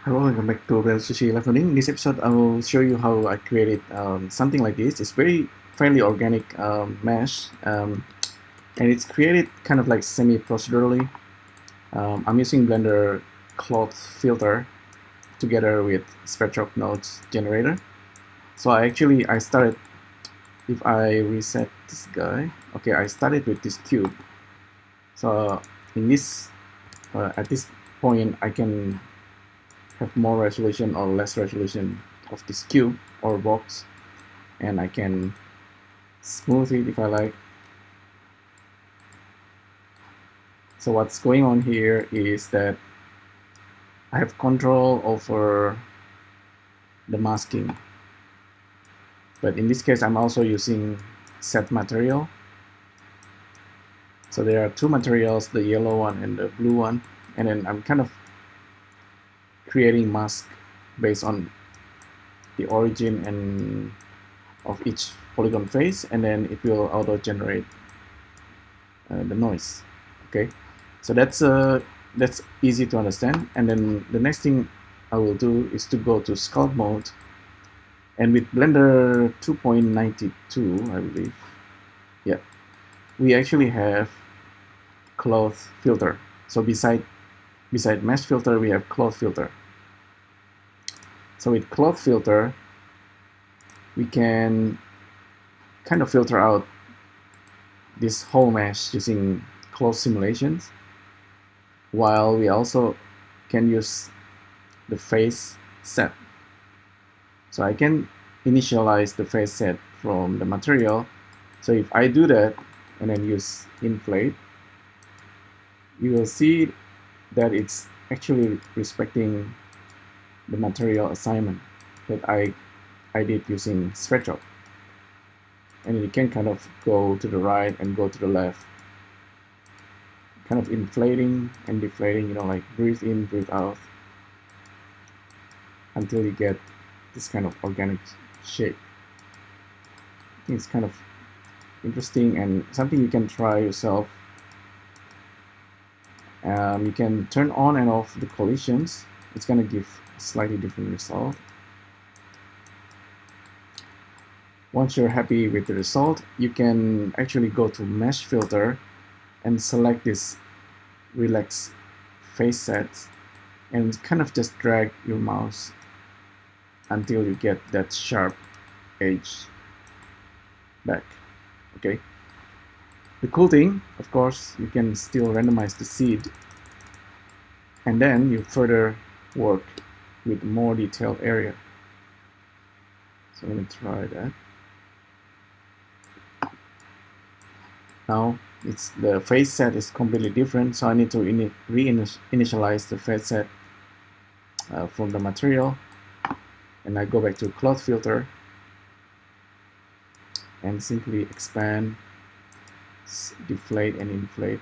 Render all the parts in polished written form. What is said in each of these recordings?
Hello, welcome back to LIVENODING. In this episode, I will show you how I created something like this. It's fairly organic mesh, and it's created kind of like semi-procedurally. I'm using Blender cloth filter together with SVerchok nodes generator. So I started. If I reset this guy, okay, I started with this cube. So in this, at this point, I can have more resolution or less resolution of this cube or box, and I can smooth it if I like. So what's going on here is that I have control over the masking, but in this case I'm also using set material. So there are two materials, the yellow one and the blue one, and then I'm kind of creating mask based on the origin and of each polygon face, and then it will auto generate the noise. Okay, so that's easy to understand. And then the next thing I will do is to go to Sculpt mode, and with Blender 2.92, I believe, yeah, we actually have cloth filter. So beside mesh filter, we have cloth filter. So with cloth filter, we can kind of filter out this whole mesh using cloth simulations, while we also can use the face set. So I can initialize the face set from the material. So if I do that and then use inflate, you will see that it's actually respecting the material assignment that I did using SVerchok. And it can kind of go to the right and go to the left, kind of inflating and deflating, you know, like breathe in, breathe out, until you get this kind of organic shape. I think it's kind of interesting and something you can try yourself. You can turn on and off the collisions. It's going to give a slightly different result. Once you're happy with the result, you can actually go to mesh filter and select this relax face set and kind of just drag your mouse until you get that sharp edge back. Okay. The cool thing, of course, you can still randomize the seed, and then you further work with more detailed area. So let me try that. Now the face set is completely different, so I need to reinitialize the face set from the material, and I go back to cloth filter and simply expand, deflate and inflate.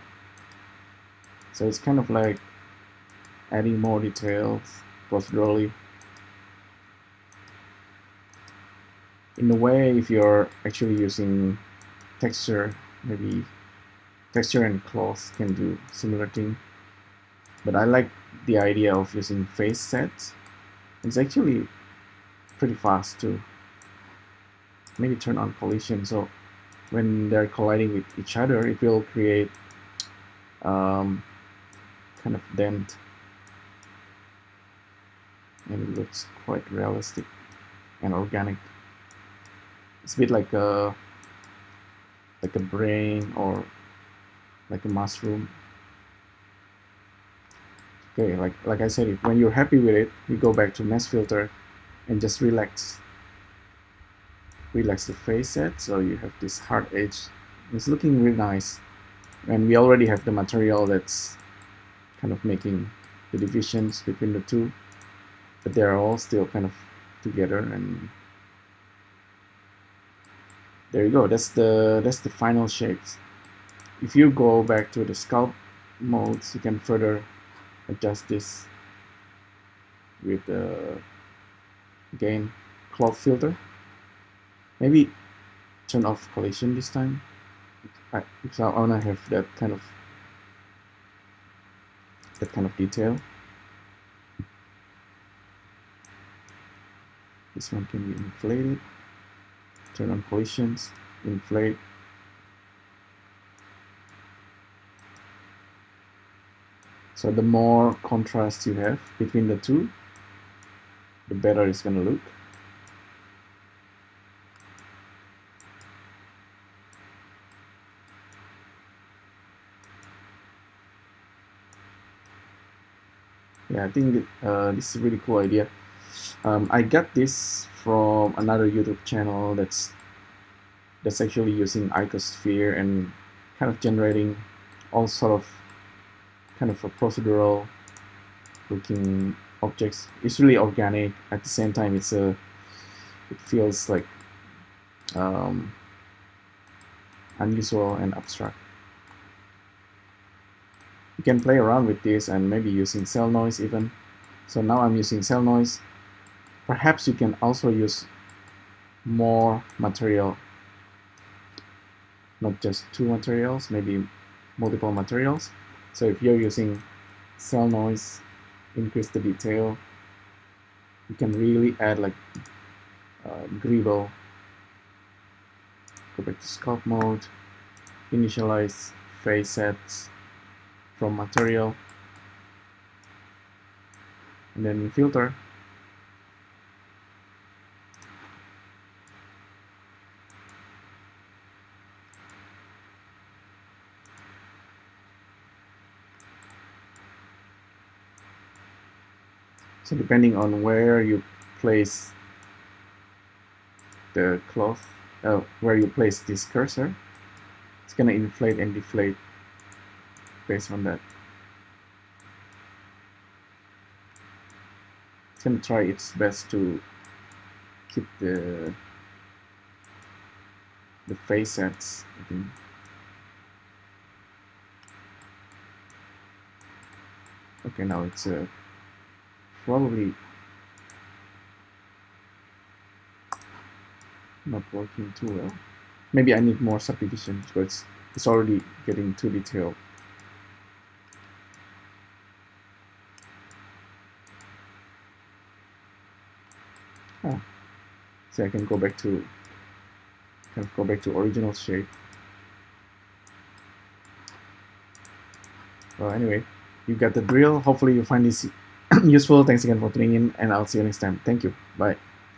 So it's kind of like adding more details procedurally. In a way, if you're actually using texture, maybe texture and cloth can do similar thing, but I like the idea of using face sets. It's actually pretty fast too. Maybe turn on collision, so when they're colliding with each other, it will create kind of dent, and it looks quite realistic and organic. It's a bit like a brain or like a mushroom. Okay, like I said, when you're happy with it, you go back to mesh filter and just relax the face set, so you have this hard edge. It's looking really nice, and we already have the material that's kind of making the divisions between the two, but they're all still kind of together, and there you go. That's the final shapes. If you go back to the sculpt modes, you can further adjust this with again cloth filter. Maybe turn off collision this time, because I wanna have that kind of detail. This one can be inflated. Turn on collisions, inflate. So the more contrast you have between the two, the better it's going to look. Yeah, I think this is a really cool idea. I got this from another YouTube channel that's actually using icosphere and kind of generating all sort of kind of a procedural looking objects. It's really organic. At the same time, it feels like unusual and abstract. You can play around with this and maybe using cell noise even. So now I'm using cell noise. Perhaps you can also use more material, not just two materials, maybe multiple materials. So if you're using cell noise, increase the detail, you can really add like dribble. Go back to sculpt mode, initialize face sets from material, and then filter. So depending on where you place the cloth, where you place this cursor, it's gonna inflate and deflate based on that. It's gonna try its best to keep the face sets, I think. Okay, now it's probably not working too well. Maybe I need more subdivision, but it's already getting too detailed. So I can go back to original shape. Well, anyway, you got the drill. Hopefully you find this useful. Thanks again for tuning in, and I'll see you next time. Thank you. Bye.